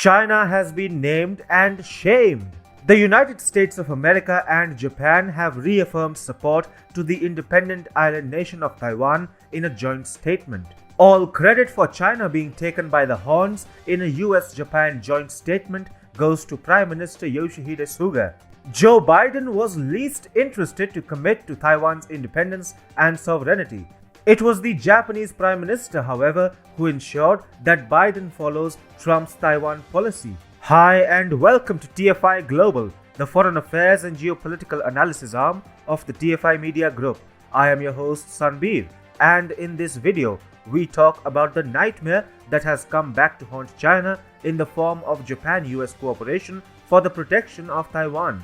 China has been named and shamed. The United States of America and Japan have reaffirmed support to the independent island nation of Taiwan in a joint statement. All credit for China being taken by the horns in a US-Japan joint statement goes to Prime Minister Yoshihide Suga. Joe Biden was least interested to commit to Taiwan's independence and sovereignty. It was the Japanese Prime Minister, however, who ensured that Biden follows Trump's Taiwan policy. Hi and welcome to TFI Global, the foreign affairs and geopolitical analysis arm of the TFI Media Group. I am your host Sanbir, and in this video, we talk about the nightmare that has come back to haunt China in the form of Japan-US cooperation for the protection of Taiwan.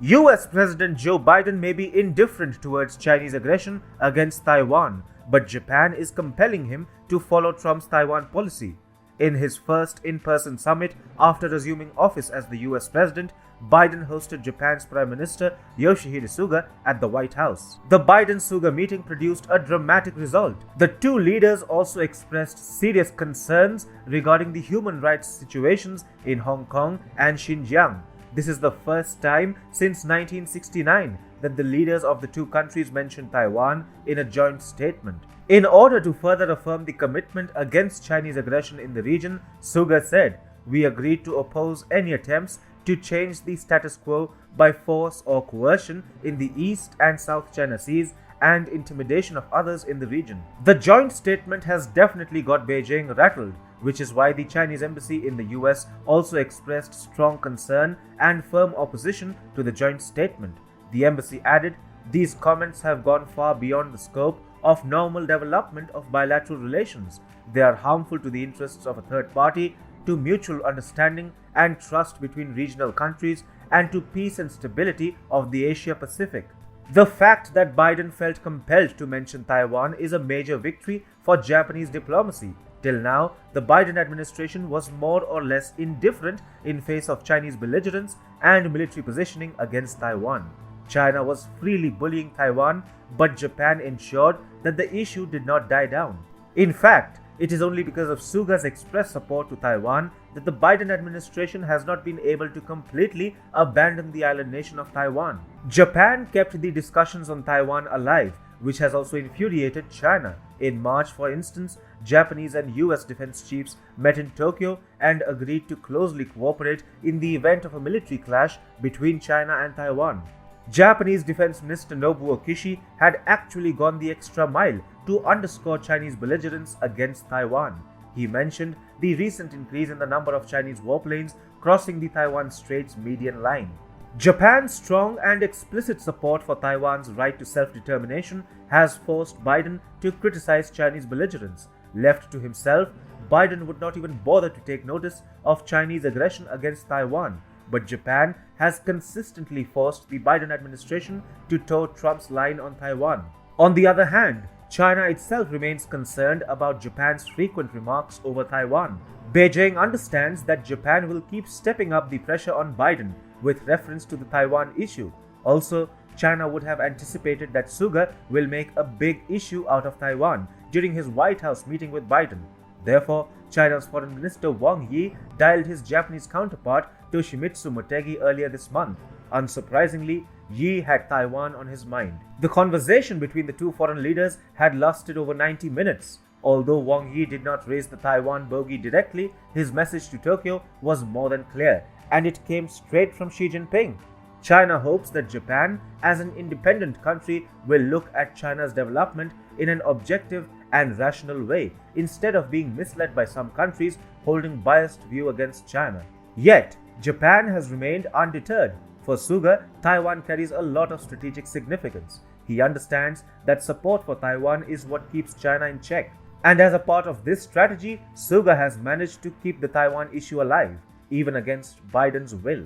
US President Joe Biden may be indifferent towards Chinese aggression against Taiwan, but Japan is compelling him to follow Trump's Taiwan policy. In his first in-person summit after assuming office as the US President, Biden hosted Japan's Prime Minister Yoshihide Suga at the White House. The Biden-Suga meeting produced a dramatic result. The two leaders also expressed serious concerns regarding the human rights situations in Hong Kong and Xinjiang. This is the first time since 1969 that the leaders of the two countries mentioned Taiwan in a joint statement. In order to further affirm the commitment against Chinese aggression in the region, Suga said, "We agreed to oppose any attempts to change the status quo by force or coercion in the East and South China Seas and intimidation of others in the region." The joint statement has definitely got Beijing rattled, which is why the Chinese embassy in the US also expressed strong concern and firm opposition to the joint statement. The embassy added, "These comments have gone far beyond the scope of normal development of bilateral relations. They are harmful to the interests of a third party, to mutual understanding and trust between regional countries, and to peace and stability of the Asia Pacific." The fact that Biden felt compelled to mention Taiwan is a major victory for Japanese diplomacy. Till now, the Biden administration was more or less indifferent in face of Chinese belligerence and military positioning against Taiwan. China was freely bullying Taiwan, but Japan ensured that the issue did not die down. In fact, it is only because of Suga's express support to Taiwan that the Biden administration has not been able to completely abandon the island nation of Taiwan. Japan kept the discussions on Taiwan alive, which has also infuriated China. In March, for instance, Japanese and US defense chiefs met in Tokyo and agreed to closely cooperate in the event of a military clash between China and Taiwan. Japanese Defense Minister Nobuo Kishi had actually gone the extra mile to underscore Chinese belligerence against Taiwan. He mentioned the recent increase in the number of Chinese warplanes crossing the Taiwan Strait's median line. Japan's strong and explicit support for Taiwan's right to self-determination has forced Biden to criticize Chinese belligerence. Left to himself, Biden would not even bother to take notice of Chinese aggression against Taiwan. But Japan has consistently forced the Biden administration to toe Trump's line on Taiwan. On the other hand, China itself remains concerned about Japan's frequent remarks over Taiwan. Beijing understands that Japan will keep stepping up the pressure on Biden with reference to the Taiwan issue. Also, China would have anticipated that Suga will make a big issue out of Taiwan during his White House meeting with Biden. Therefore, China's Foreign Minister Wang Yi dialed his Japanese counterpart Toshimitsu Motegi earlier this month. Unsurprisingly, Yi had Taiwan on his mind. The conversation between the two foreign leaders had lasted over 90 minutes. Although Wang Yi did not raise the Taiwan bogey directly, his message to Tokyo was more than clear, and it came straight from Xi Jinping. China hopes that Japan, as an independent country, will look at China's development in an objective and rational way, instead of being misled by some countries holding biased view against China. Yet, Japan has remained undeterred. For Suga, Taiwan carries a lot of strategic significance. He understands that support for Taiwan is what keeps China in check. And as a part of this strategy, Suga has managed to keep the Taiwan issue alive, even against Biden's will.